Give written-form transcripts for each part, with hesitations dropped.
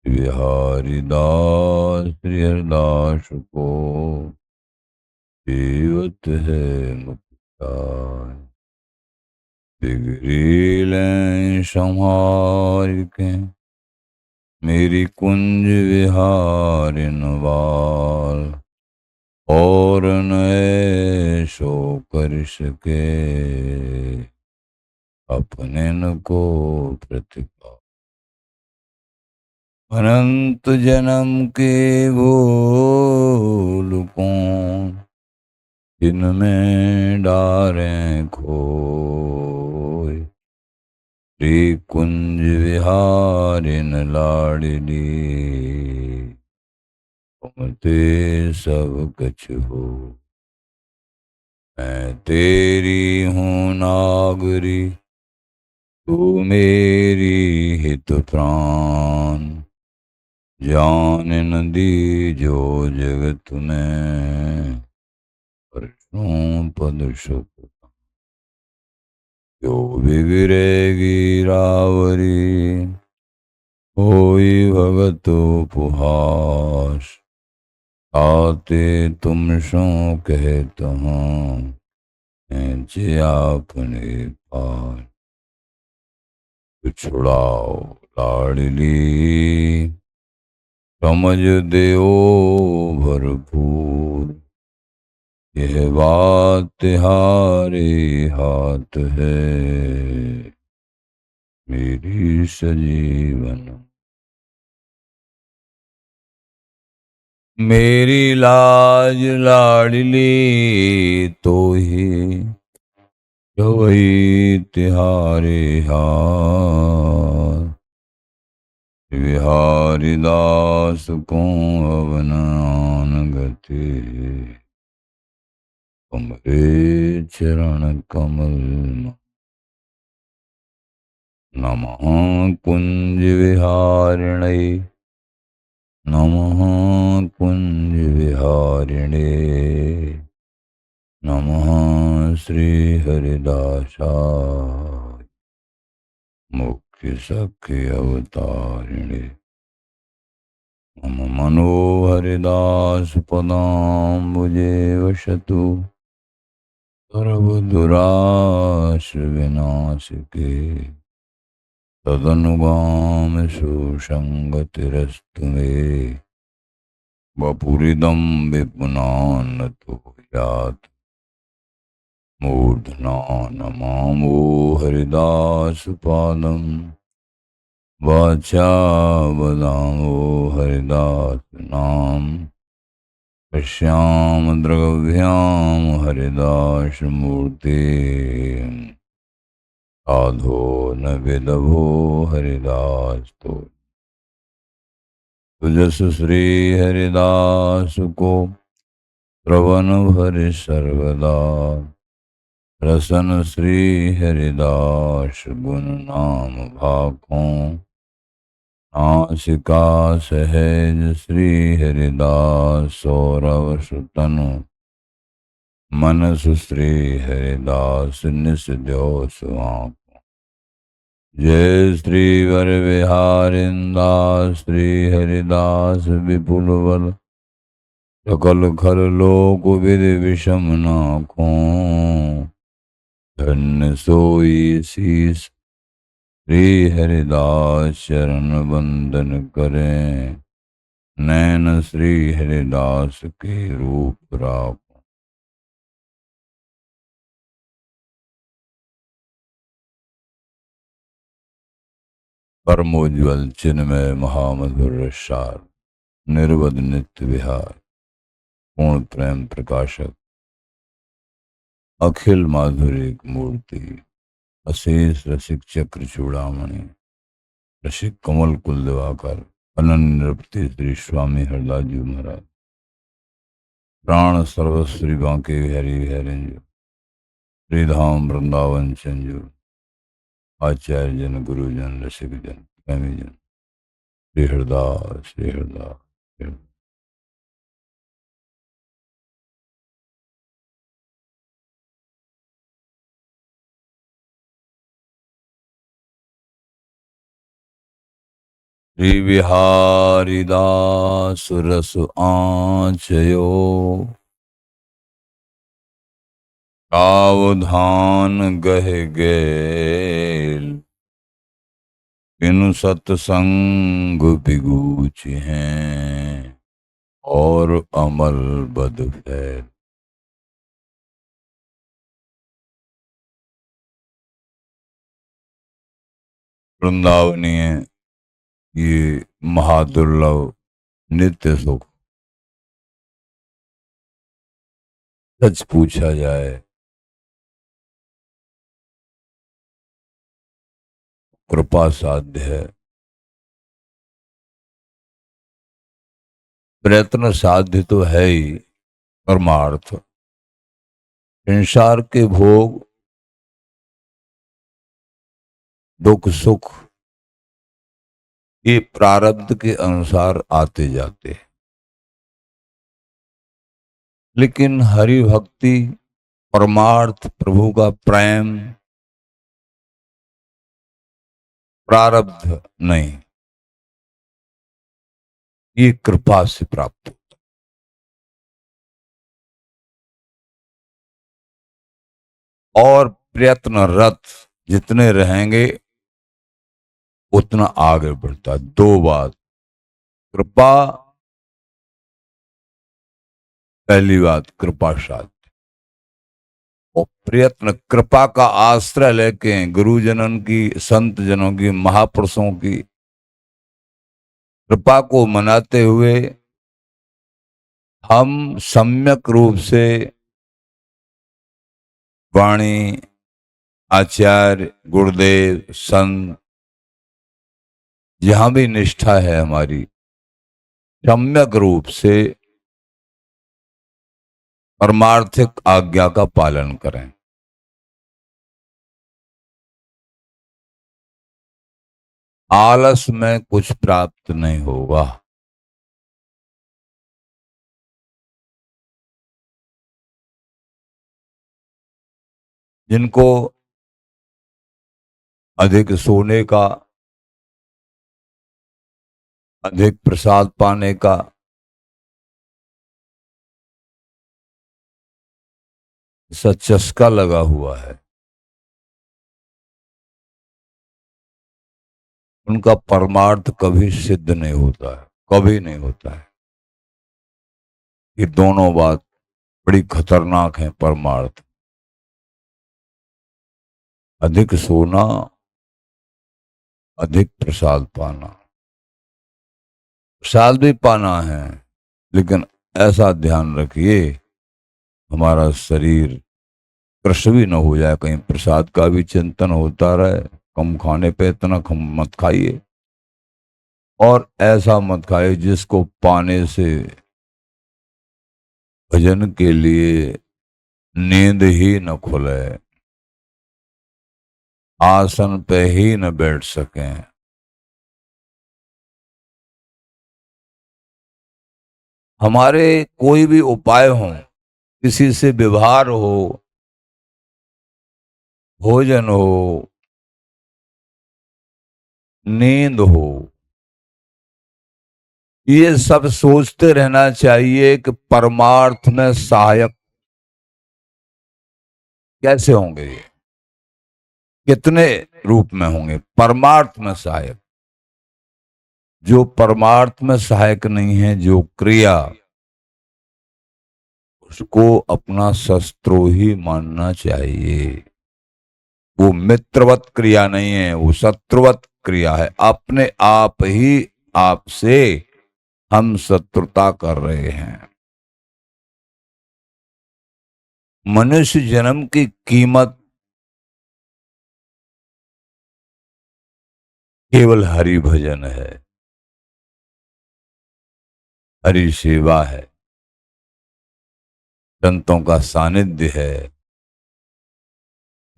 बिहारी दास श्री हरदास को जीवत है मुक्ताय। बिगड़ी लें संहार के मेरी कुंज विहारिन वाल, और नए सो कर सके अपने न को प्रतिपा। अनंत जन्म के भूल कौन जिनमें डारें खोए। श्री कुंज विहारिन लाडली तुम ते सब कछ हो। मैं तेरी हूँ नागरी तू मेरी हित प्राण। जान न दी जो जगत में परसों पद सुख। जो बिगड़ेगी रावरी होई भगत उपहास। आते तुम सो कहत हूँ खींचे आपने पार। तो छुड़ाओ लाडली समझ देओ भरपूर। यह बात तिहारे हाथ है मेरी सजीवन। मेरी लाज लाडली तो ही गवई तिहारे हाथ। बिहारी दास को अवनान गति तुमरे चरण कमल। नमः कुंज विहारिणे नमः कुंज विहारिणे नमः श्री हरिदासाय मुख्य सख्य अवतारिणे। मम मनोहरिदास पदाम्बुजे वसतु सर्वदुराश विनाशिके। तदनुगाम सुसंगतिरस्तु मे वपुरिदं विपुनान्नतो यात्। मूर्धना नमामो हरिदासपादं वाचा वदामो हरिदास नाम। पश्याम द्रगभ्याम हरिदास मूर्ति साधो न विदभो हरिदास तो। तुजस श्री हरिदास को श्रवण भर सर्वदा। रसन श्री हरिदास गुण नाम भाखों। नासिका सहज श्री हरिदास सौरव सुतनु। मन सुश्री हरिदास निस द्यो सुआं। जय श्री वर विहारिंदास श्री हरिदास विपुल बल। सकल खर लोक विधि विषम नाखों। धन्य सोई शीस श्री हरिदास चरण वंदन करें। नैन श्री हरिदास के रूप राख। परमोज्वल चिन्मय महामधुर रसार निर्वध नित्य विहार पूर्ण प्रेम प्रकाशक अखिल माधुरिक मूर्ति। अशेष रसिक चक्र चूड़ामणि रसिक कमल कुल दिवाकर अनन्य निरपति श्री स्वामी हरदास जी महाराज। प्राण सर्वश्री बांके बिहारी बिहारिंजो श्रीधाम वृंदावन चंजो। आचार्य जन गुरुजन रसिक जन प्रेमी जन श्री हरदास श्री हरदास। श्री बिहारी दास रस आचयो, सावधान गह गेल, बिनु सतसंग बिगूच हैं, और अमल बद फैल। वृंदावनीय ये महादुर्लभ नित्य सुख, सच पूछा जाए कृपा साध्य है, प्रयत्न साध्य तो है ही। परमार्थ संसार के भोग, दुख सुख ये प्रारब्ध के अनुसार आते जाते हैं, लेकिन हरि भक्ति परमार्थ प्रभु का प्रेम प्रारब्ध नहीं, ये कृपा से प्राप्त होता। और प्रयत्नरत जितने रहेंगे उतना आगे बढ़ता है। दो बात, कृपा, पहली बात कृपा साध्य, और प्रयत्न कृपा का आश्रय लेके गुरुजनों की, संत जनों की, महापुरुषों की कृपा को मनाते हुए हम सम्यक रूप से वाणी, आचार्य, गुरुदेव, संत, जहां भी निष्ठा है हमारी, सम्यक रूप से परमार्थिक आज्ञा का पालन करें। आलस में कुछ प्राप्त नहीं होगा। जिनको अधिक सोने का, अधिक प्रसाद पाने का, ऐसा चस्का लगा हुआ है, उनका परमार्थ कभी सिद्ध नहीं होता है, कभी नहीं होता है। ये दोनों बात बड़ी खतरनाक है परमार्थ। अधिक सोना, अधिक प्रसाद पाना, प्रसाद भी पाना है, लेकिन ऐसा ध्यान रखिए हमारा शरीर कृष भी न हो जाए, कहीं प्रसाद का भी चिंतन होता रहे। कम खाने पे इतना कम मत खाइए, और ऐसा मत खाइए जिसको पाने से भजन के लिए नींद ही न खुले, आसन पे ही न बैठ सकें। हमारे कोई भी उपाय हो, किसी से व्यवहार हो, भोजन हो, नींद हो, ये सब सोचते रहना चाहिए कि परमार्थ में सहायक कैसे होंगे, ये कितने रूप में होंगे परमार्थ में सहायक। जो परमार्थ में सहायक नहीं है, जो क्रिया, उसको अपना शस्त्रो ही मानना चाहिए। वो मित्रवत क्रिया नहीं है, वो शत्रुवत क्रिया है। अपने आप ही आपसे हम शत्रुता कर रहे हैं। मनुष्य जन्म की कीमत केवल हरि भजन है, हरि सेवा है, संतों का सानिध्य है,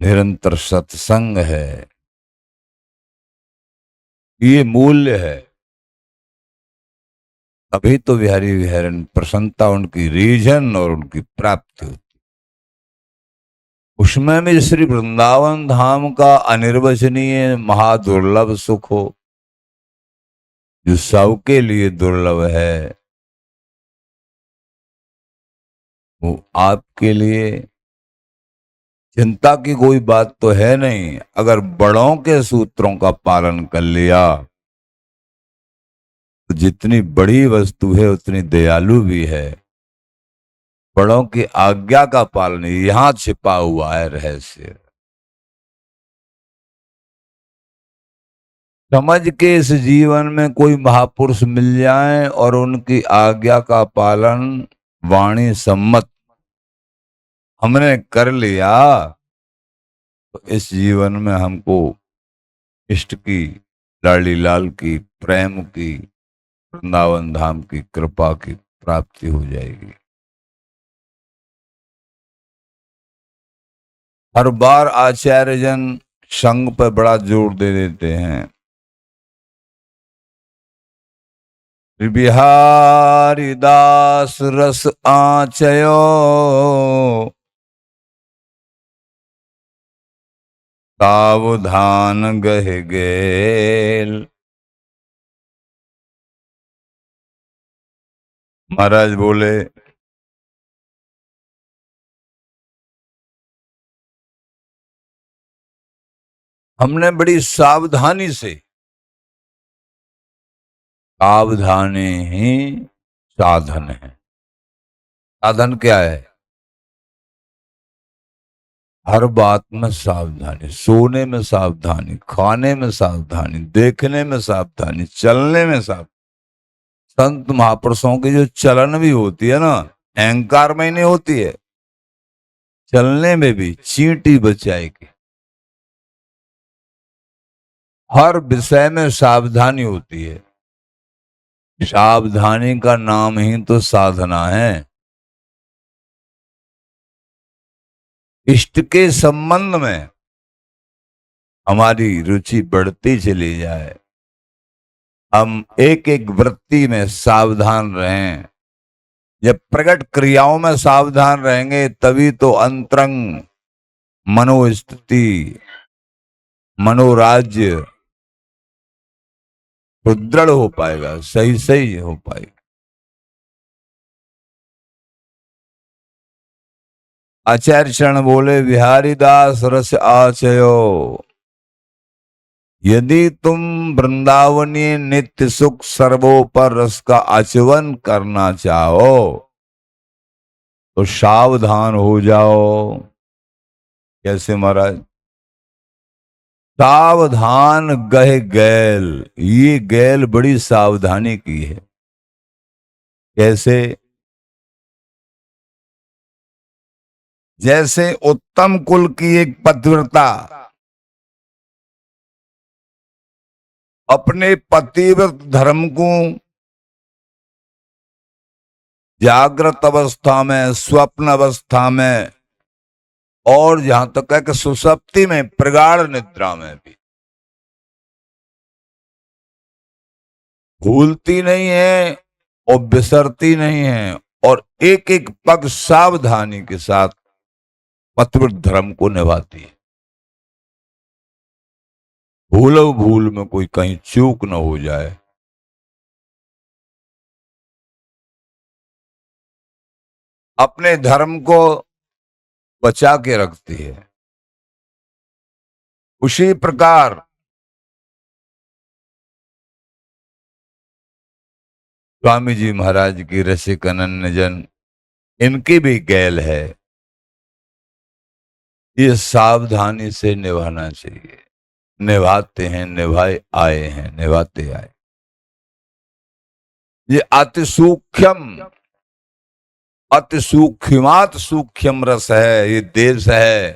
निरंतर सत्संग है। ये मूल्य है। अभी तो बिहारी विहरण प्रसन्नता उनकी रीजन और उनकी प्राप्ति होती। उसमें भी श्री वृंदावन धाम का अनिर्वचनीय महादुर्लभ सुख हो, जो सबके लिए दुर्लभ है, वो आपके लिए चिंता की कोई बात तो है नहीं। अगर बड़ों के सूत्रों का पालन कर लिया तो जितनी बड़ी वस्तु है उतनी दयालु भी है। बड़ों की आज्ञा का पालन, यहां छिपा हुआ है रहस्य। समझ के इस जीवन में कोई महापुरुष मिल जाए और उनकी आज्ञा का पालन वाणी सम्मत हमने कर लिया, तो इस जीवन में हमको इष्ट की, लाली लाल की, प्रेम की, वृंदावन धाम की कृपा की प्राप्ति हो जाएगी। हर बार आचार्य जन संग पर बड़ा जोर दे देते हैं। बिहारी दास रस आचयो, सावधान गह गेल। महाराज बोले, हमने बड़ी सावधानी से, सावधानी ही साधन है। साधन क्या है? हर बात में सावधानी, सोने में सावधानी, खाने में सावधानी, देखने में सावधानी, चलने में सावधानी। संत महापुरुषों की जो चलन भी होती है ना, अहंकार में ही नहीं होती है, चलने में भी चींटी बचाएगी। हर विषय में सावधानी होती है। सावधानी का नाम ही तो साधना है। इष्ट के संबंध में हमारी रुचि बढ़ती चली जाए, हम एक एक वृत्ति में सावधान रहें। जब प्रकट क्रियाओं में सावधान रहेंगे तभी तो अंतरंग मनोस्थिति, मनोराज्य सुदृढ़ हो पाएगा, सही सही हो पाएगा। आचार्य शरण बोले, बिहारी दास रस आचयो, यदि तुम वृंदावनीय नित्य सुख सर्वोपर रस का आचवन करना चाहो तो सावधान हो जाओ। कैसे महाराज? सावधान गह गैल, ये गैल बड़ी सावधानी की है। कैसे? जैसे उत्तम कुल की एक पतिव्रता अपने पतिव्रत धर्म को जागृत अवस्था में, स्वप्न अवस्था में और जहां तक है कि सुसप्ति में, प्रगाढ़ निद्रा में भी भूलती नहीं है और बिसरती नहीं है, और एक एक पग सावधानी के साथ पतिव्रत धर्म को निभाती है। भूल में कोई कहीं चूक न हो जाए। अपने धर्म को बचा के रखती है। उसी प्रकार स्वामी जी महाराज की रसिक अनन्य जन, इनकी भी गैल है। ये सावधानी से निभाना चाहिए। निभाते हैं, निभाए आए हैं, निभाते आए। ये अति सूक्ष्म, अति सूक्ष्मात सूक्ष्म रस है, ये देश है।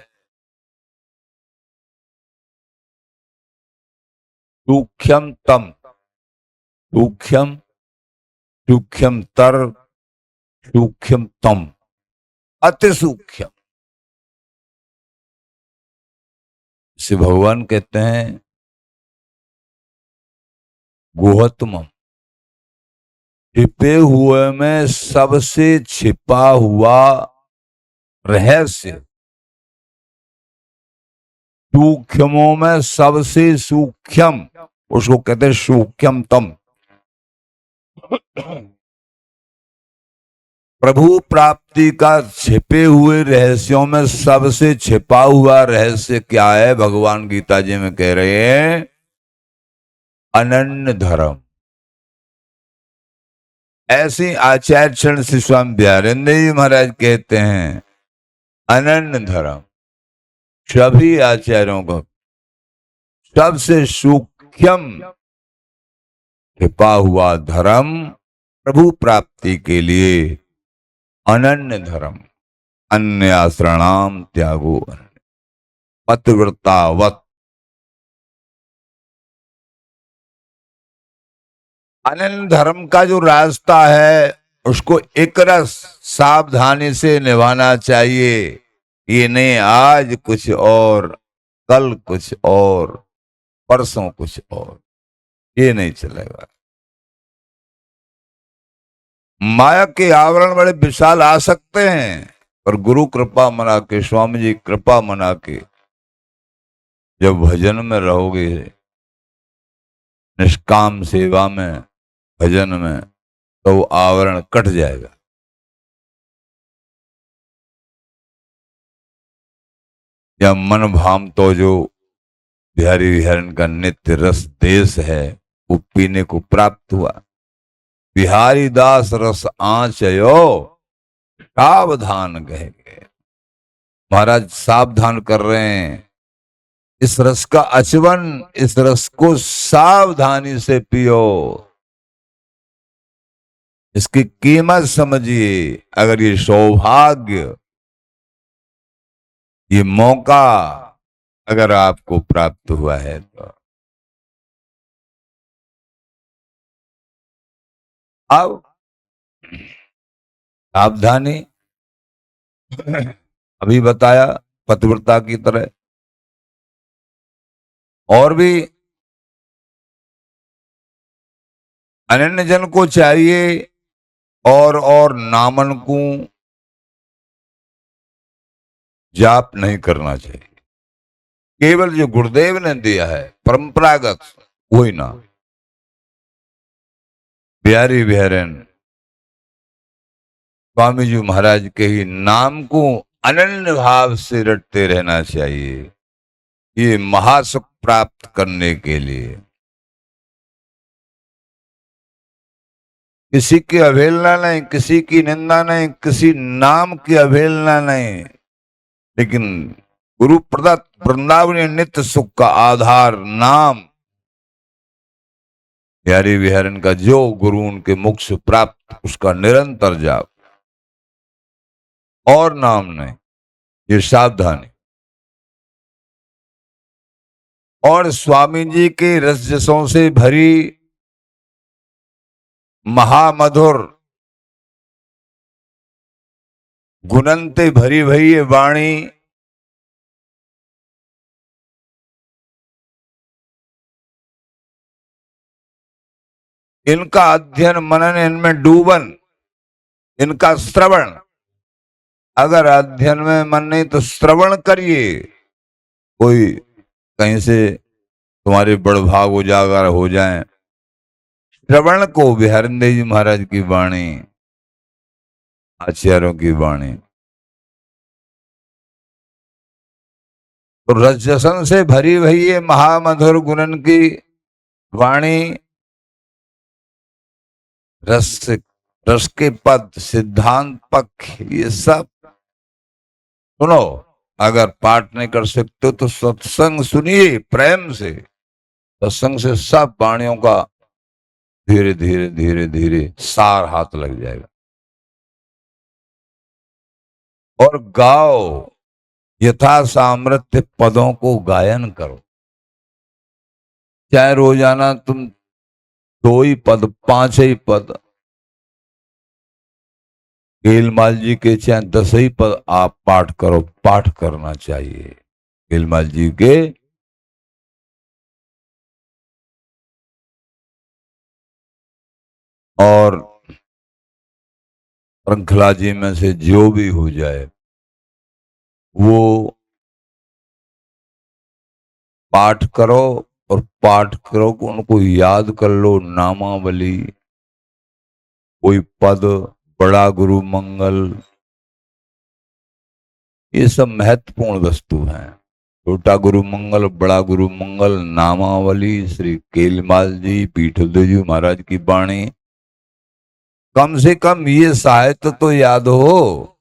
सूक्ष्मतम, सूक्ष्म, सूक्ष्मतर, सूक्ष्मतम, अति सूक्ष्म। श्री भगवान कहते हैं गुहतमम, छिपे हुए में सबसे छिपा हुआ रहस्य, सूक्ष्मों में सबसे सूक्ष्म, उसको कहते हैं सूक्ष्मतम। प्रभु प्राप्ति का छिपे हुए रहस्यों में सबसे छिपा हुआ रहस्य क्या है? भगवान गीता जी में कह रहे हैं अनन्य धर्म। ऐसे आचार्य चरण श्री स्वामी बिहारेंद्र जी महाराज कहते हैं अनन्य धर्म सभी आचार्यों का सबसे सूक्ष्म छिपा हुआ धर्म प्रभु प्राप्ति के लिए अनन्य धर्म। अन्य आश्रणाम त्यागो पतिव्रतावत। अनन्य धर्म का जो रास्ता है उसको एक रस सावधानी से निभाना चाहिए। ये नहीं आज कुछ और, कल कुछ और, परसों कुछ और, ये नहीं चलेगा। माया के आवरण बड़े विशाल आ सकते हैं, पर गुरु कृपा मना के, स्वामी जी कृपा मना के जब भजन में रहोगे, निष्काम सेवा में, भजन में, तो वो आवरण कट जाएगा। या मन भाम तो जो बिहारी विहरण का नित्य रस देश है वो पीने को प्राप्त हुआ। बिहारी दास रस आचयो सावधान कहेंगे। महाराज सावधान कर रहे हैं, इस रस का आचमन, इस रस को सावधानी से पियो, इसकी कीमत समझिए। अगर ये सौभाग्य, ये मौका अगर आपको प्राप्त हुआ है तो अब सावधानी अभी बताया पतिव्रता की तरह, और भी अनन्य जन को चाहिए और नामन को जाप नहीं करना चाहिए। केवल जो गुरुदेव ने दिया है परंपरागत वही नाम। बिहारी बिहारन स्वामी जी महाराज के ही नाम को अनन्य भाव से रटते रहना चाहिए, ये महासुख प्राप्त करने के लिए। किसी की अवहेलना नहीं, किसी की निंदा नहीं, किसी नाम की अवहेलना नहीं, लेकिन गुरु प्रदत्त वृंदावनी नित्य सुख का आधार नाम। बिहारी विहरन का जो गुरु उनके मुख से प्राप्त, उसका निरंतर जाप, और नाम नहीं, ये सावधानी। और स्वामी जी के रसजसों से भरी महामधुर गुणंते भरी भई ये वाणी इनका अध्ययन मनन, इनमें डूबन, इनका श्रवण। अगर अध्ययन में मन नहीं तो श्रवण करिए। कोई कहीं से तुम्हारे बड़भाग उजागर हो जाए, श्रवण को। बिहारिंदर जी महाराज की वाणी, आचार्यों की वाणी, तो रसजसन से भरी हुई ये महामधुर गुणन की वाणी, रस रस के पद, सिद्धांत पक्ष, ये सब सुनो। अगर पाठ नहीं कर सकते तो सत्संग सुनिए प्रेम से। सत्संग से सब वाणियों का धीरे धीरे धीरे धीरे सार हाथ लग जाएगा। और गाओ, यथा सामर्थ्य पदों को गायन करो। चाहे रोजाना तुम 2 ही पद, 5 ही पद, गेलमाल जी के चाहे 10 ही पद आप पाठ करो, पाठ करना चाहिए गेलमाल जी के। और श्रृंखला जी में से जो भी हो जाए वो पाठ करो, और पाठ करो को उनको याद कर लो, नामावली कोई पद, बड़ा गुरु मंगल, ये सब महत्वपूर्ण वस्तु हैं। छोटा गुरु मंगल, बड़ा गुरु मंगल, नामावली, श्री केलमाल जी, पीठदेव जी महाराज की वाणी, कम से कम ये साहित्य तो याद हो,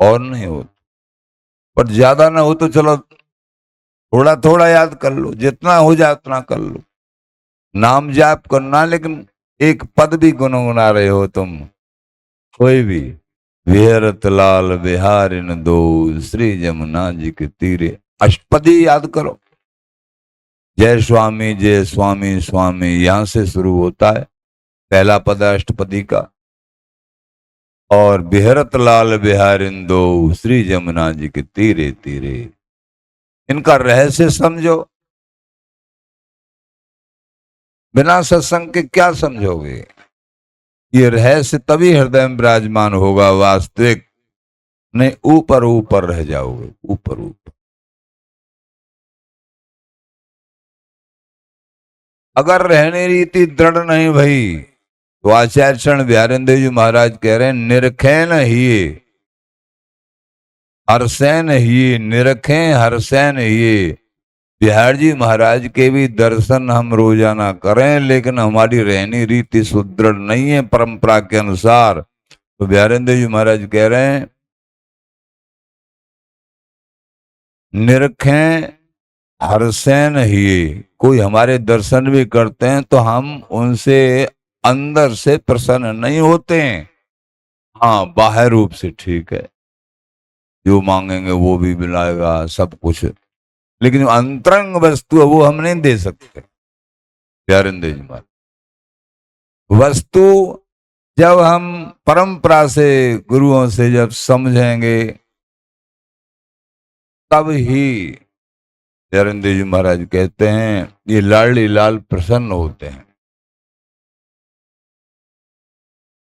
और नहीं हो पर ज्यादा ना हो तो चलो थोड़ा थोड़ा याद कर लो, जितना हो जाए उतना कर लो। नाम जाप करना, लेकिन एक पद भी गुनगुना रहे हो तुम, कोई भी, विहरत लाल बिहारिन दो, श्री जमुना जी के तीरे, अष्टपदी याद करो। जय स्वामी जय स्वामी स्वामी, यहां से शुरू होता है पहला पद अष्टपदी का। और बिहरत लाल बिहारिन दो, श्री जमुना जी के तीरे तीरे, इनका रहस्य समझो। बिना सत्संग के क्या समझोगे? ये रहस्य तभी हृदय में विराजमान होगा वास्तविक, नहीं ऊपर ऊपर रह जाओगे, ऊपर ऊपर। अगर रहने रीति दृढ़ नहीं भई तो आचार्य शरण बिहारिंद्र जी महाराज कह रहे हैं, निरखें हिये हरसैन हिये, निरखें हरसैन हिये। बिहार जी महाराज के भी दर्शन हम रोजाना करें, लेकिन हमारी रहनी रीति सुदृढ़ नहीं है परंपरा के अनुसार। तो बिहारेंद्र जी महाराज कह रहे हैं, निरखें हरसैन ही, कोई हमारे दर्शन भी करते हैं तो हम उनसे अंदर से प्रसन्न नहीं होते हैं। हाँ, बाहर रूप से ठीक है, जो मांगेंगे वो भी मिलाएगा सब कुछ, लेकिन जो अंतरंग वस्तु है वो हम नहीं दे सकते। प्यारेंद्र जी महाराज, वस्तु जब हम परंपरा से, गुरुओं से जब समझेंगे, तब ही प्यारेंद्र जी महाराज कहते हैं ये लाडली लाल प्रसन्न होते हैं।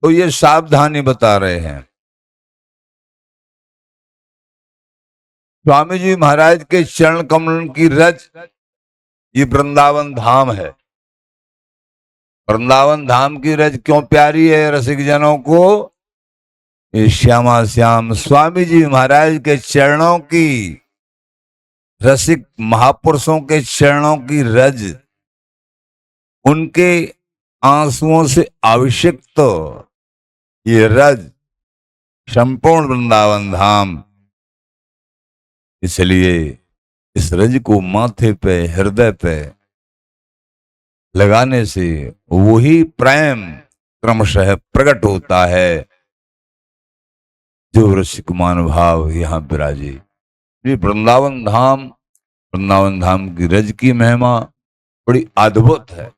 तो ये सावधानी बता रहे हैं। स्वामी जी महाराज के चरण कमल की रज, ये वृंदावन धाम है। वृंदावन धाम की रज क्यों प्यारी है रसिक जनों को? ये श्यामा श्याम स्वामी जी महाराज के चरणों की, रसिक महापुरुषों के चरणों की रज, उनके आंसुओं से अभिषिक्त ये रज, संपूर्ण वृंदावन धाम। इसलिए इस रज को माथे पे, हृदय पे लगाने से वही प्रेम क्रमशः प्रकट होता है जो रसिक भाव यहां विराजे। ये वृंदावन धाम की रज की महिमा बड़ी अद्भुत है।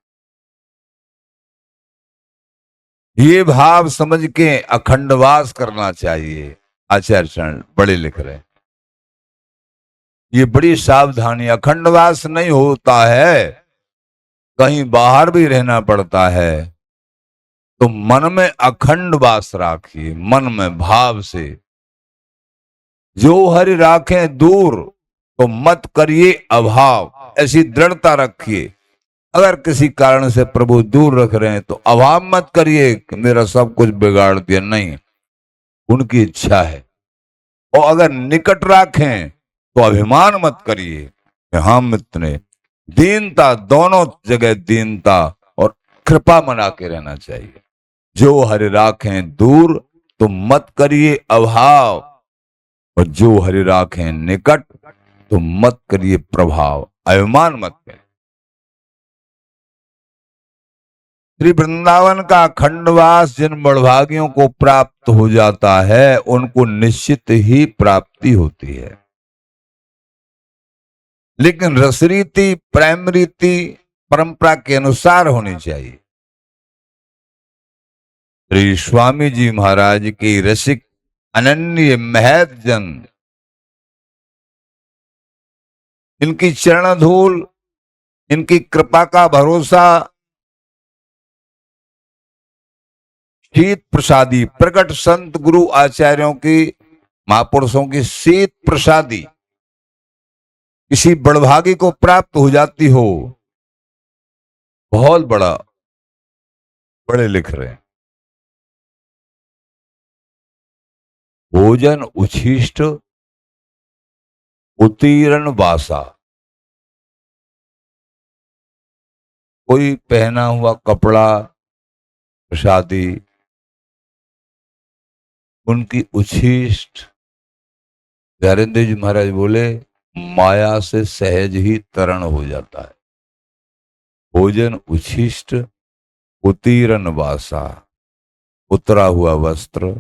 ये भाव समझ के अखंडवास करना चाहिए। आचार्य शरण बड़े लिख रहे हैं, ये बड़ी सावधानी, अखंडवास नहीं होता है, कहीं बाहर भी रहना पड़ता है। तो मन में अखंड वास राखिए, मन में भाव से। जो हरि राखें दूर तो मत करिए अभाव, ऐसी दृढ़ता रखिए। अगर किसी कारण से प्रभु दूर रख रहे हैं तो अभाव मत करिए कि मेरा सब कुछ बिगाड़ दिया, नहीं, उनकी इच्छा है। और अगर निकट राखें तो अभिमान मत करिए कि हम इतने, दीनता, दोनों जगह दीनता और कृपा मना के रहना चाहिए। जो हरि राखें दूर तो मत करिए अभाव, और जो हरि राखें निकट तो मत करिए प्रभाव, अभिमान मत करिए। श्री वृंदावन का अखंडवास जिन बड़भागियों को प्राप्त हो जाता है, उनको निश्चित ही प्राप्ति होती है। लेकिन रसरीति, प्रेम रीति परंपरा के अनुसार होनी चाहिए। श्री स्वामी जी महाराज की रसिक अनन्य महत जन, इनकी चरण धूल, इनकी कृपा का भरोसा, शीत प्रसादी, प्रकट संत गुरु आचार्यों की, महापुरुषों की शीत प्रसादी किसी बड़भागी को प्राप्त हो जाती हो, बहुत बड़ा बड़े लिख रहे हैं, भोजन उच्छिष्ट उत्तीर्ण वासा। कोई पहना हुआ कपड़ा, प्रसादी, उनकी उच्छिष्ट, धैर्यदेव जी महाराज बोले, माया से सहज ही तरण हो जाता है। भोजन उच्छिष्ट उत्तीर्ण वासा, उतरा हुआ वस्त्र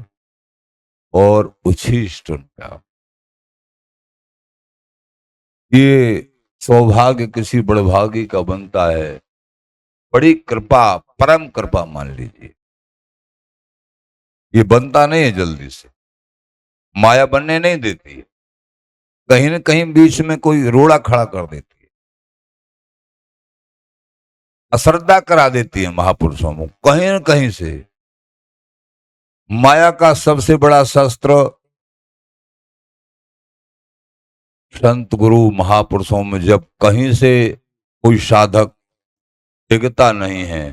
और उच्छिष्ट उनका, ये सौभाग्य किसी बड़भागी का बनता है। बड़ी कृपा, परम कृपा मान लीजिए। ये बनता नहीं है जल्दी से, माया बनने नहीं देती है, कहीं न कहीं बीच में कोई रोड़ा खड़ा कर देती है, अश्रद्धा करा देती है महापुरुषों को कहीं न कहीं से। माया का सबसे बड़ा शस्त्र संत गुरु महापुरुषों में जब कहीं से कोई साधक टिकता नहीं है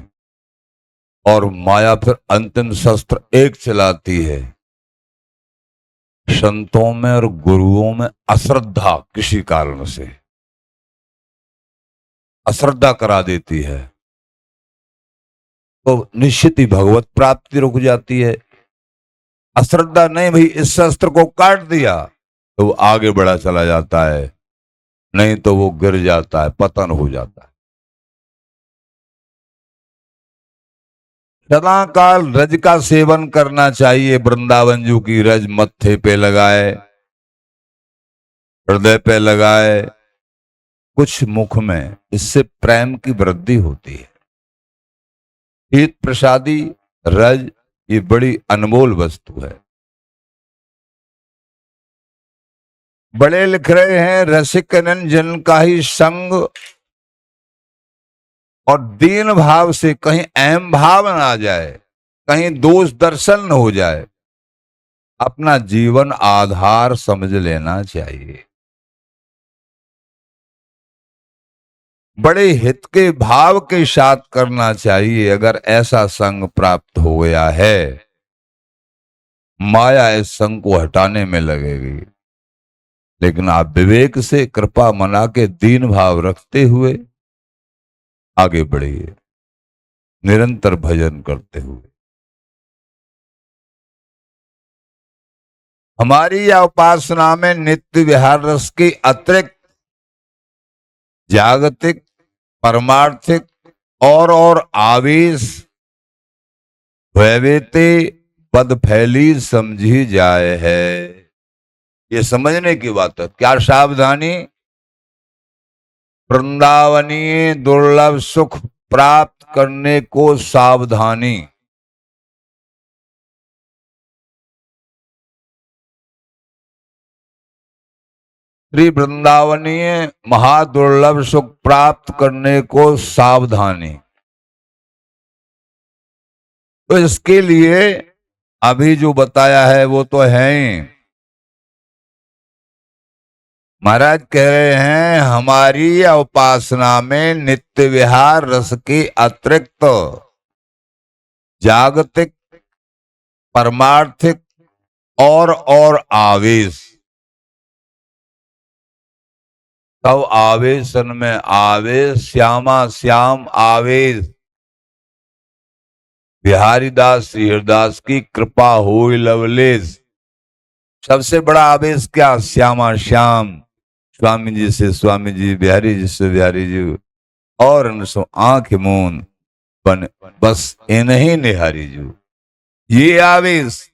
और माया फिर अंतिम शस्त्र एक चलाती है, संतों में और गुरुओं में अश्रद्धा, किसी कारण से अश्रद्धा करा देती है, तो निश्चित ही भगवत प्राप्ति रुक जाती है। अश्रद्धा नहीं, भाई इस शस्त्र को काट दिया तो वो आगे बढ़ा चला जाता है, नहीं तो वो गिर जाता है, पतन हो जाता है। सदा काल रज का सेवन करना चाहिए। वृंदावन जू की रज मत्थे पे लगाए, हृदय पे लगाए, कुछ मुख में, इससे प्रेम की वृद्धि होती है। शीत प्रसादी रज ये बड़ी अनमोल वस्तु है। बड़े लिख रहे हैं, रसिक जन का ही संग और दीन भाव से कहीं अहम भाव न आ जाए, कहीं दोष दर्शन न हो जाए, अपना जीवन आधार समझ लेना चाहिए। बड़े हित के भाव के साथ करना चाहिए। अगर ऐसा संग प्राप्त हो गया है, माया इस संग को हटाने में लगेगी, लेकिन आप विवेक से कृपा मना के दीन भाव रखते हुए आगे बढ़िए, निरंतर भजन करते हुए। हमारी या उपासना में नित्य विहार रस के अतिरिक्त जागतिक, परमार्थिक और आवेश भयवेते पद फैली समझी जाए है। ये समझने की बात है। क्या सावधानी? वृंदावनीय दुर्लभ सुख प्राप्त करने को सावधानी। श्री वृंदावनीय महादुर्लभ सुख प्राप्त करने को सावधानी। तो इसके लिए अभी जो बताया है वो तो है ही। महाराज कह रहे हैं, हमारी उपासना में नित्य विहार रस के अतिरिक्त जागतिक, परमार्थिक और आवेश, तब आवेशन में आवेश, श्यामा श्याम आवेश। बिहारी दास श्री हरिदास की कृपा हो लवलेश। सबसे बड़ा आवेश क्या? श्यामा श्याम, स्वामी जी से स्वामी जी, बिहारी जी से बिहारी जी, और आंख मून बन बस इन्हीं निहारी जू। ये आवेश,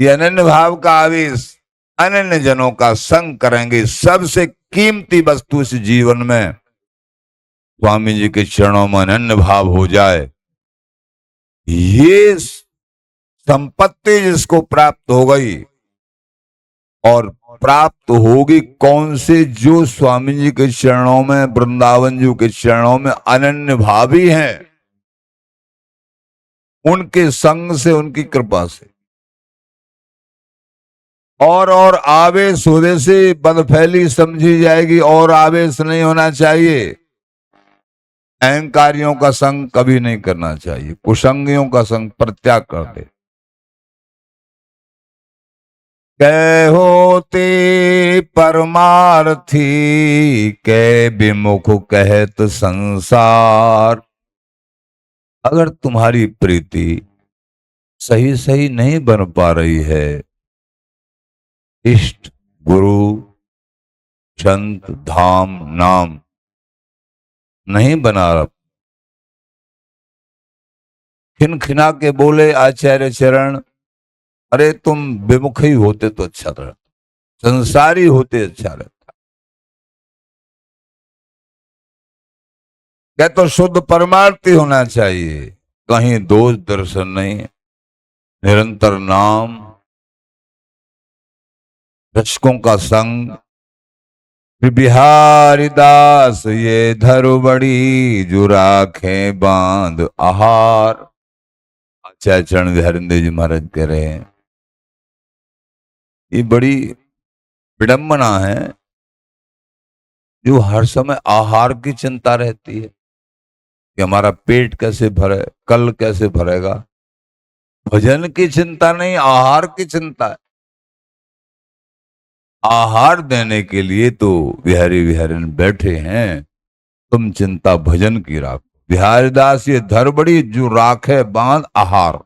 ये अनन्य भाव का आवेश, अनन्य जनों का संग करेंगे। सबसे कीमती वस्तु इस जीवन में स्वामी जी के चरणों में अनन्य भाव हो जाए, ये संपत्ति जिसको प्राप्त हो गई, और प्राप्त होगी कौन से? जो स्वामी जी के चरणों में, वृंदावन जी के चरणों में अनन्य भावी हैं, उनके संग से, उनकी कृपा से। और आवेश होने से बदफैली समझी जाएगी, और आवेश नहीं होना चाहिए। अहंकारियों का संग कभी नहीं करना चाहिए, कुसंगियों का संग परित्याग कर दे। होते परमार्थी कै विमुख कहत संसार। अगर तुम्हारी प्रीति सही सही नहीं बन पा रही है, इष्ट गुरु संत धाम नाम नहीं बना, खिनखिना के बोले आचार्य चरण, अरे तुम विमुख ही होते तो अच्छा रहता, संसारी होते अच्छा रहता। क्या तो शुद्ध परमार्थी होना चाहिए, कहीं दोष दर्शन नहीं, निरंतर नाम, रक्षकों का संग। बिहारी दास ये धरु बड़ी, जो राखे बांध आहार। आचार्य चरण बिहारी देव जी महाराज कह रहे हैं, ये बड़ी विडंबना है जो हर समय आहार की चिंता रहती है कि हमारा पेट कैसे भरे, कल कैसे भरेगा। भजन की चिंता नहीं, आहार की चिंता है। आहार देने के लिए तो बिहारी बिहारी बैठे हैं, तुम चिंता भजन की राखो। बिहारीदास ये धर बड़ी, जो राखे बांध आहार।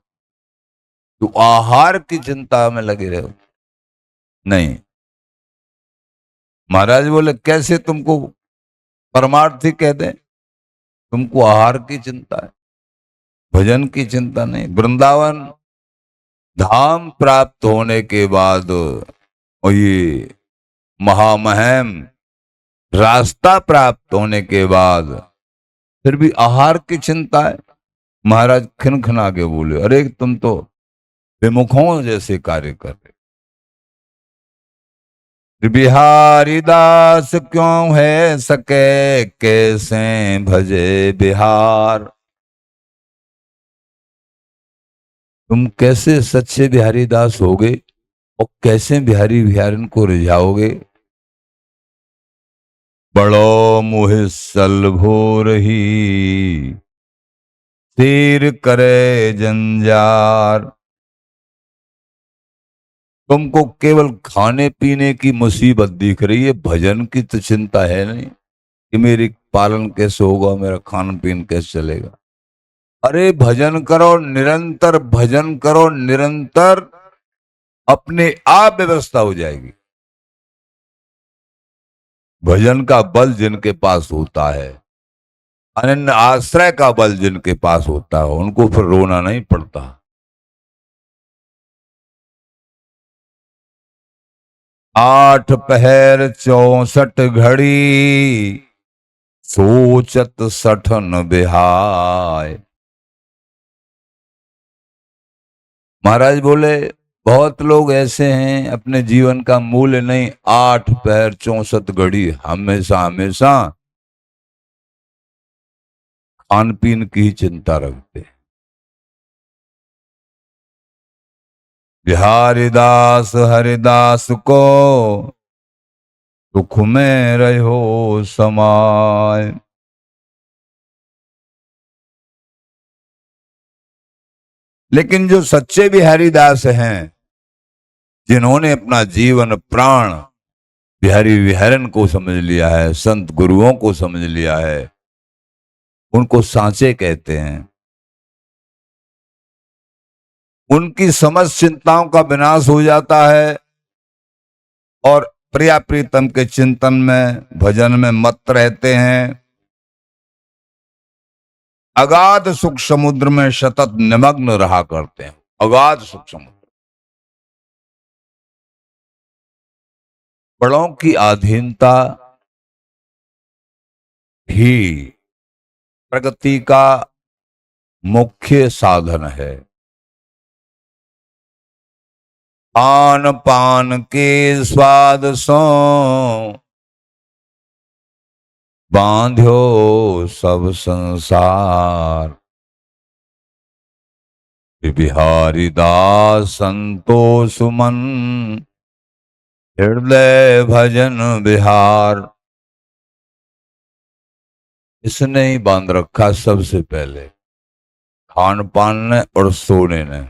तो आहार की चिंता में लगे रहो नहीं। महाराज बोले कैसे तुमको परमार्थी कह दें, तुमको आहार की चिंता है, भजन की चिंता नहीं। वृंदावन धाम प्राप्त होने के बाद और ये महामहिम रास्ता प्राप्त होने के बाद फिर भी आहार की चिंता है। महाराज खिनखिना के बोले, अरे तुम तो विमुखों जैसे कार्य कर रहे। बिहारी दास क्यों है सके, कैसे भजे बिहार। तुम कैसे सच्चे बिहारी दास होगे और कैसे बिहारी बिहारन को रिझाओगे। बड़ो मुहिसल भोर ही, तीर करे जंजार। तुमको केवल खाने पीने की मुसीबत दिख रही है, भजन की तो चिंता है नहीं कि मेरी पालन कैसे होगा, मेरा खान पीन कैसे चलेगा। अरे भजन करो, निरंतर भजन करो, निरंतर अपने आप व्यवस्था हो जाएगी। भजन का बल जिनके पास होता है, अनन्य आश्रय का बल जिनके पास होता है, उनको फिर रोना नहीं पड़ता। आठ पहर 64 घड़ी, सोचत सठन बिहाय। महाराज बोले बहुत लोग ऐसे हैं अपने जीवन का मूल्य नहीं, 8 पहर 64 घड़ी हमेशा हमेशा खान पीन की चिंता रखते। बिहारी दास हरिदास को, सुख में रहो समाय। लेकिन जो सच्चे बिहारी दास हैं, जिन्होंने अपना जीवन प्राण बिहारी विहरन को समझ लिया है, संत गुरुओं को समझ लिया है, उनको सांचे कहते हैं। उनकी समस्त चिंताओं का विनाश हो जाता है और प्रिया प्रीतम के चिंतन में भजन में मत रहते हैं। अगाध सुख समुद्र में सतत निमग्न रहा करते हैं। अगाध सुख समुद्र, बड़ों की अधीनता ही प्रगति का मुख्य साधन है। पान पान के स्वाद सो, बांध्यो सब संसार। बिहारी दास संतोष मन, हृदय भजन बिहार। इसने ही बांध रखा सबसे पहले, खान पान ने और सोने ने।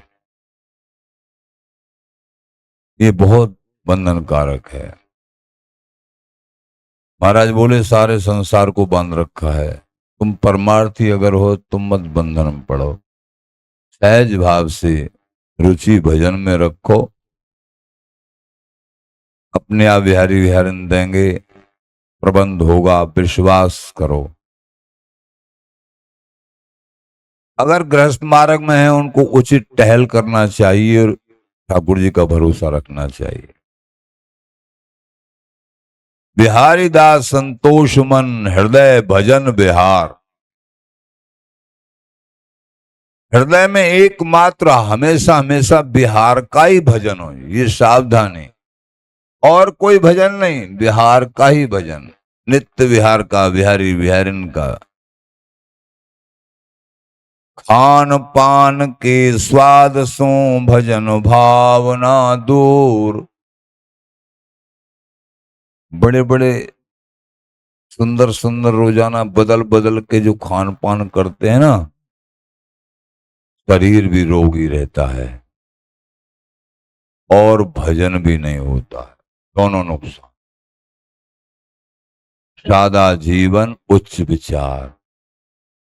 ये बहुत बंधन कारक है। महाराज बोले सारे संसार को बांध रखा है, तुम परमार्थी अगर हो तुम मत बंधन में पड़ो, सहज भाव से रुचि भजन में रखो, अपने आप विहारी विहारन देंगे, प्रबंध होगा, विश्वास करो। अगर गृहस्थ मार्ग में है उनको उचित टहल करना चाहिए और ठाकुर जी का भरोसा रखना चाहिए। बिहारी दास संतोष मन हृदय भजन बिहार। हृदय में एकमात्र हमेशा हमेशा बिहार का ही भजन हो, ये सावधानी। और कोई भजन नहीं, बिहार का ही भजन, नित्य विहार का, बिहारी बिहारिन का। खान पान के स्वाद सो भजन भावना दूर। बड़े बड़े सुंदर सुंदर रोजाना बदल बदल के जो खान पान करते हैं ना, शरीर भी रोगी रहता है और भजन भी नहीं होता है, दोनों नुकसान। सादा जीवन उच्च विचार।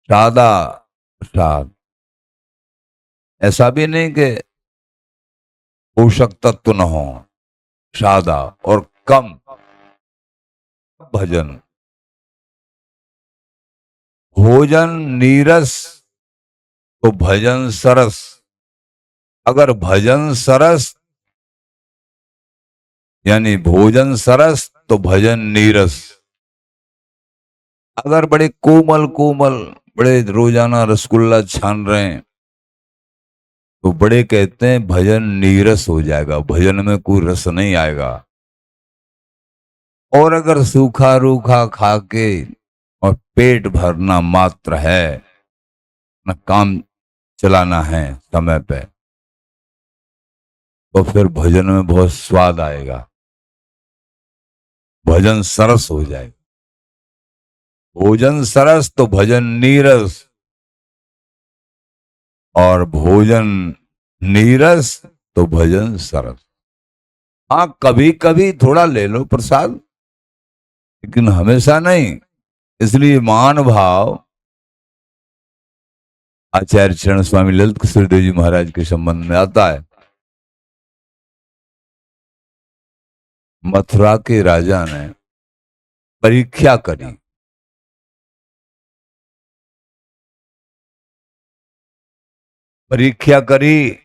सादा प्रसाद, ऐसा भी नहीं कि पोषक तत्व न हो, सादा और कम भजन। भोजन नीरस तो भजन सरस। अगर भजन सरस यानी भोजन सरस तो भजन नीरस। अगर बड़े कोमल कोमल बड़े रोजाना रसगुल्ला छान रहे हैं तो बड़े कहते हैं भजन नीरस हो जाएगा, भजन में कोई रस नहीं आएगा। और अगर सूखा रूखा खा के और पेट भरना मात्र है, न काम चलाना है समय पे, तो फिर भजन में बहुत स्वाद आएगा, भजन सरस हो जाएगा। भोजन सरस तो भजन नीरस, और भोजन नीरस तो भजन सरस। हाँ, कभी कभी थोड़ा ले लो प्रसाद, लेकिन हमेशा नहीं। इसलिए मान भाव आचार्य चरण स्वामी ललित किशोर देव जी महाराज के संबंध में आता है। मथुरा के राजा ने परीक्षा करी। परीक्षा करी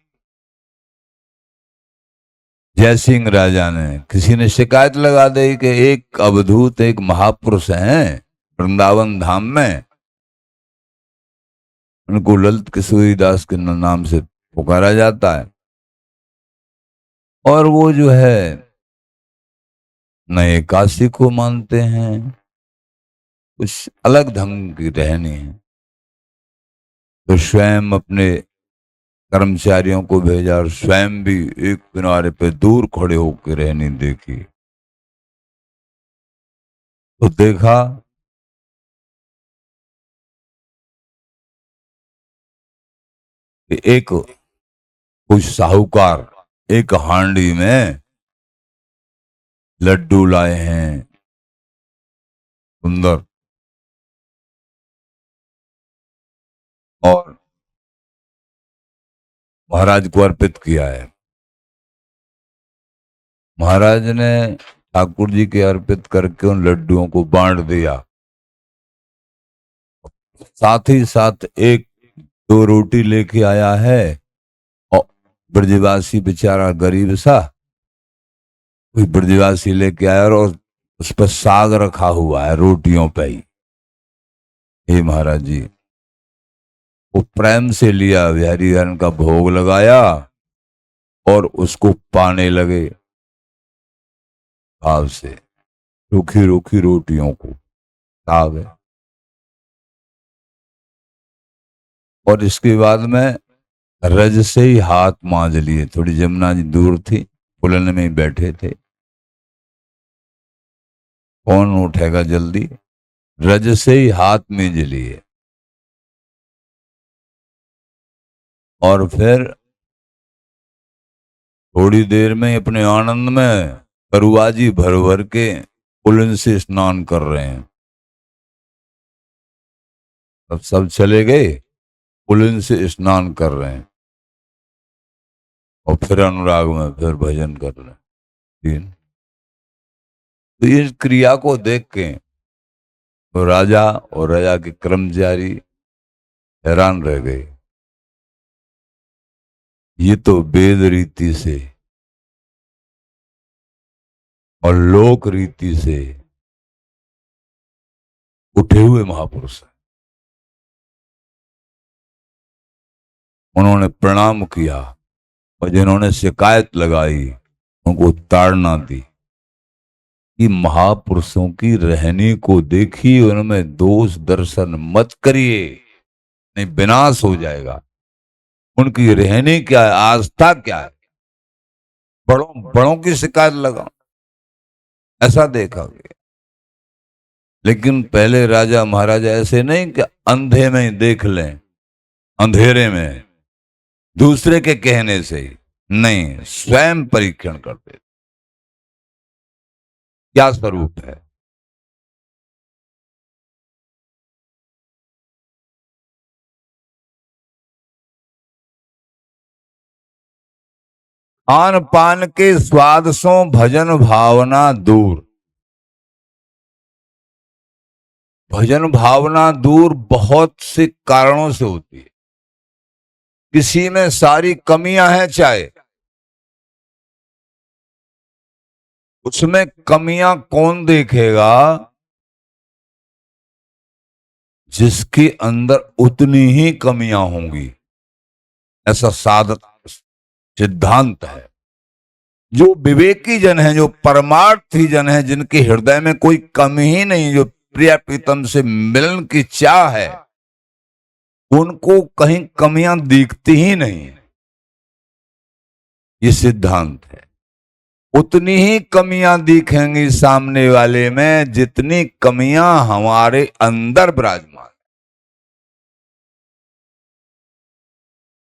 जयसिंह राजा ने। किसी ने शिकायत लगा दी कि एक अवधूत एक महापुरुष हैं वृंदावन धाम में, उनको ललित किशोरी दास के नाम से पुकारा जाता है, और वो जो है नए काशी को मानते हैं, कुछ अलग ढंग की रहनी है। तो स्वयं अपने कर्मचारियों को भेजा और स्वयं भी एक किनारे पे दूर खड़े होकर रहनी देखी। तो देखा कि एक कुछ साहूकार एक हांडी में लड्डू लाए हैं सुंदर, और महाराज को अर्पित किया है। महाराज ने ठाकुर जी के अर्पित करके उन लड्डुओं को बांट दिया। साथ ही साथ एक दो रोटी लेके आया है, और ब्रजवासी बेचारा गरीब सा कोई ब्रजवासी लेके आया और उस पर साग रखा हुआ है रोटियों पे ही। हे महाराज जी, वो प्रेम से लिया, बिहारी हरण का भोग लगाया और उसको पाने लगे भाव से, रूखी रूखी रोटियों को साग है। और इसके बाद में रज से ही हाथ मांज लिए। थोड़ी जमुना जी दूर थी, पुलन में ही बैठे थे, कौन उठेगा जल्दी, रज से ही हाथ में लिए और फिर थोड़ी देर में अपने आनंद में करुआजी भर भर के पुलिन से स्नान कर रहे हैं। अब सब चले गए, पुलिन से स्नान कर रहे हैं और फिर अनुराग में फिर भजन कर रहे हैं। तीन तो इस क्रिया को देख के तो राजा और राजा के कर्मचारी हैरान रह गए। ये तो वेद रीति से और लोक रीति से उठे हुए महापुरुष हैं। उन्होंने प्रणाम किया और जिन्होंने शिकायत लगाई उनको ताड़ना दी कि महापुरुषों की रहनी को देखिए, उनमें दोष दर्शन मत करिए, नहीं विनाश हो जाएगा। उनकी रहनी क्या है, आस्था क्या है, बड़ों बड़ों की शिकायत लगाओ, ऐसा देखा गया। लेकिन पहले राजा महाराजा ऐसे नहीं कि अंधे में ही देख लें, अंधेरे में दूसरे के कहने से ही नहीं, स्वयं परीक्षण करते क्या स्वरूप है। खान पान के स्वाद सो भजन भावना दूर। भजन भावना दूर बहुत से कारणों से होती है। किसी में सारी कमियां हैं, चाहे उसमें कमियां कौन देखेगा, जिसके अंदर उतनी ही कमियां होंगी, ऐसा साधक सिद्धांत है। जो विवेकी जन है, जो परमार्थी जन है, जिनके हृदय में कोई कमी ही नहीं, जो प्रिय प्रीतम से मिलन की चाह है, उनको कहीं कमियां दिखती ही नहीं। ये सिद्धांत है। उतनी ही कमियां दिखेंगी सामने वाले में जितनी कमियां हमारे अंदर विराजमान।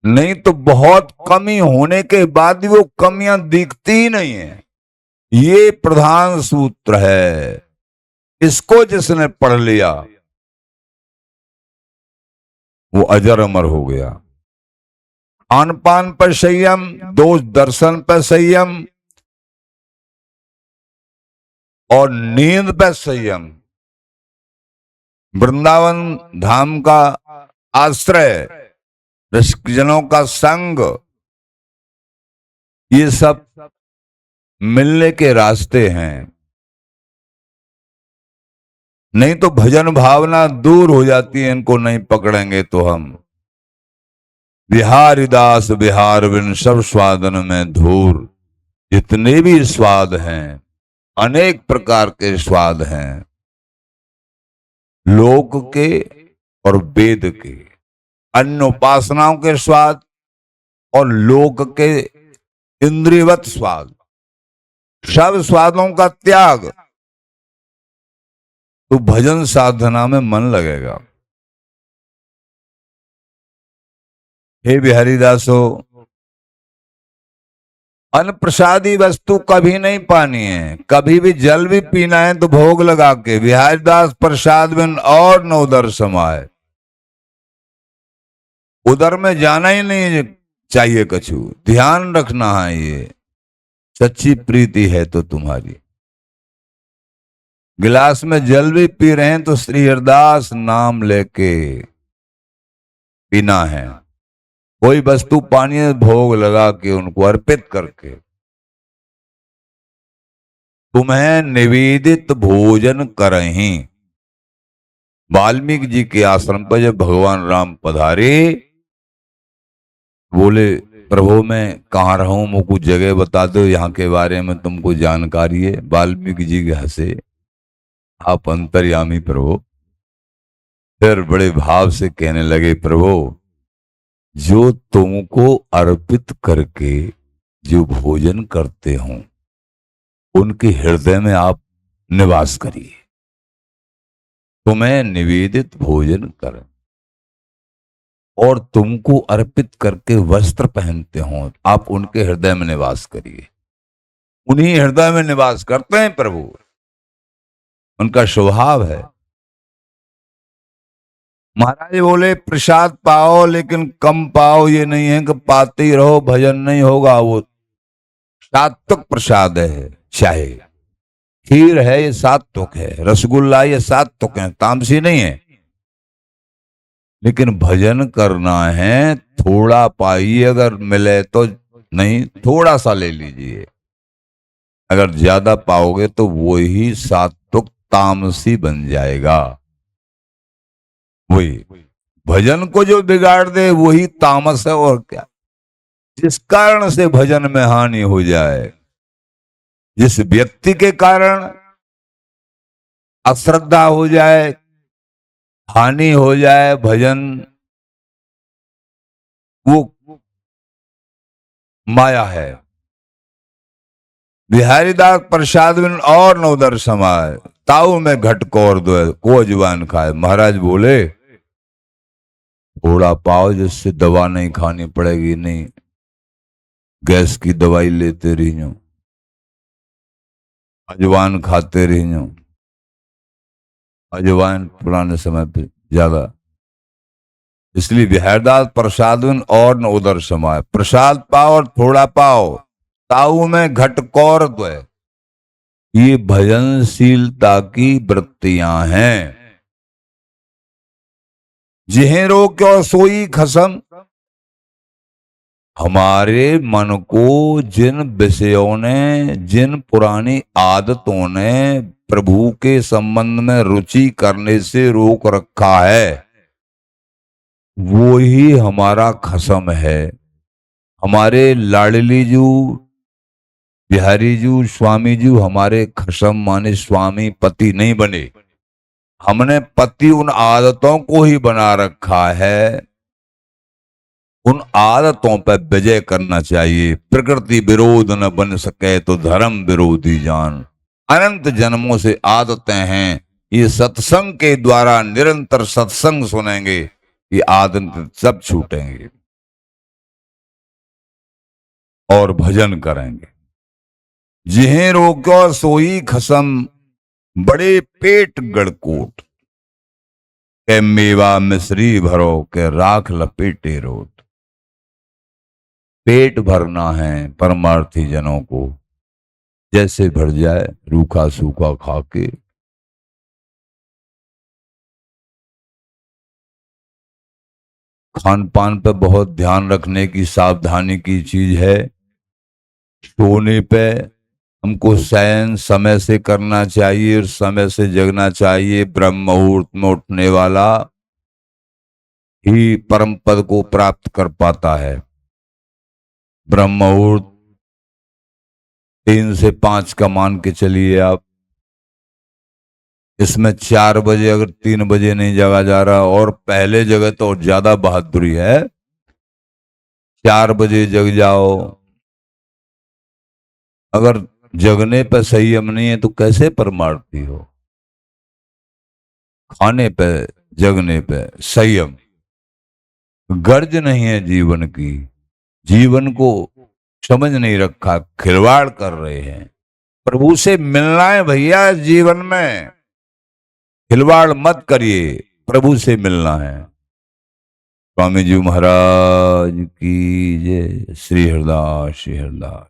नहीं तो बहुत कमी होने के बाद भी वो कमियां दिखती ही नहीं है। ये प्रधान सूत्र है। इसको जिसने पढ़ लिया वो अजर अमर हो गया। खान पान पर संयम, दोष दर्शन पर संयम और नींद पर संयम। वृंदावन धाम का आश्रय, रसिकजनों का संग, ये सब मिलने के रास्ते हैं। नहीं तो भजन भावना दूर हो जाती है, इनको नहीं पकड़ेंगे तो हम। बिहारी दास बिहार बिन सब स्वादन में धूर। जितने भी स्वाद हैं, अनेक प्रकार के स्वाद हैं, लोक के और वेद के, अन्य उपासनाओं के स्वाद और लोक के इंद्रियवत स्वाद, सब स्वादों का त्याग तो भजन साधना में मन लगेगा। हे बिहारीदासो, अन्न प्रसादी वस्तु कभी नहीं पानी है। कभी भी जल भी पीना है तो भोग लगा के। बिहारीदास प्रसाद बिन और न उदर समाए। उधर में जाना ही नहीं चाहिए कछु। ध्यान रखना है, ये सच्ची प्रीति है तो तुम्हारी। गिलास में जल भी पी रहे हैं तो श्री हरिदास नाम लेके पीना है। कोई वस्तु पानी में भोग लगा के उनको अर्पित करके। तुम्हें निवेदित भोजन करहीं। वाल्मीकि जी के आश्रम पर जब भगवान राम पधारे, बोले प्रभु मैं कहाँ रहूं, मुझको जगह बता दो, यहाँ के बारे में तुमको जानकारी है। वाल्मीकि जी के हंसे, आप अंतर्यामी प्रभु। फिर बड़े भाव से कहने लगे, प्रभु जो तुमको अर्पित करके जो भोजन करते हो उनके हृदय में आप निवास करिए। तुम्हें निवेदित भोजन करें और तुमको अर्पित करके वस्त्र पहनते हो, आप उनके हृदय में निवास करिए। उन्हीं हृदय में निवास करते हैं प्रभु, उनका स्वभाव है। महाराज बोले प्रसाद पाओ लेकिन कम पाओ, ये नहीं है कि पाते ही रहो भजन नहीं होगा। वो सात्विक प्रसाद है, चाहे खीर है ये सात्विक है, रसगुल्ला ये सात्विक है, तामसी नहीं है। लेकिन भजन करना है, थोड़ा पाइए, अगर मिले तो, नहीं थोड़ा सा ले लीजिए। अगर ज्यादा पाओगे तो वही सात्विक तामसी बन जाएगा। वही भजन को जो बिगाड़ दे वही तामस है, और क्या। जिस कारण से भजन में हानि हो जाए, जिस व्यक्ति के कारण अश्रद्धा हो जाए, हानि हो जाए, भजन वो माया है। बिहारी दास प्रसाद बिन और नवदर समाए, ताऊ में घटकोर दो को जुबान खाए। महाराज बोले थोड़ा पाओ जिससे दवा नहीं खानी पड़ेगी, नहीं गैस की दवाई लेते रही हो, अजवान खाते रही हो। अजवाइन पुराने समय पे ज्यादा, इसलिए बिहारदास प्रसाद और न उदर समाए। प्रसाद पाओ और थोड़ा पाओ, ताऊ में घटकौर द्वय, ये भजनशीलता की वृत्तियां हैं। जिहे रो क्यों सोई खसम, हमारे मन को जिन विषयों ने, जिन पुरानी आदतों ने प्रभु के संबंध में रुचि करने से रोक रखा है, वो ही हमारा खसम है। हमारे लाडली जू बिहारी जू स्वामी जू हमारे खसम माने स्वामी पति नहीं बने। हमने पति उन आदतों को ही बना रखा है। उन आदतों पर विजय करना चाहिए। प्रकृति विरोध न बन सके तो धर्म विरोधी जान। अनंत जन्मों से आदतें हैं, ये सत्संग के द्वारा निरंतर सत्संग सुनेंगे, ये आदत सब छूटेंगे और भजन करेंगे। जिहे रोक्यो सोई खसम, बड़े पेट गड़कोट, के मेवा मिश्री भरो, के राख लपेटे रोट। पेट भरना है परमार्थी जनों को, जैसे भर जाए रूखा सूखा खा के। खान पान पे बहुत ध्यान रखने की, सावधानी की चीज है। सोने पे हमको शयन समय से करना चाहिए और समय से जगना चाहिए। ब्रह्म मुहूर्त में उठने वाला ही परम पद को प्राप्त कर पाता है। ब्रह्म मुहूर्त 3 से 5 का मान के चलिए आप। इसमें 4 बजे अगर 3 बजे नहीं जगा जा रहा, और पहले जगह तो ज्यादा बहादुरी है, 4 बजे जग जाओ। अगर जगने पे संयम नहीं है तो कैसे परमार्थी हो। खाने पे जगने पे संयम, गर्ज नहीं है जीवन की। जीवन को समझ नहीं रखा, खिलवाड़ कर रहे हैं। प्रभु से मिलना है भैया, जीवन में खिलवाड़ मत करिए, प्रभु से मिलना है। स्वामी जी महाराज की जय। श्री हरदास, श्री हरदास।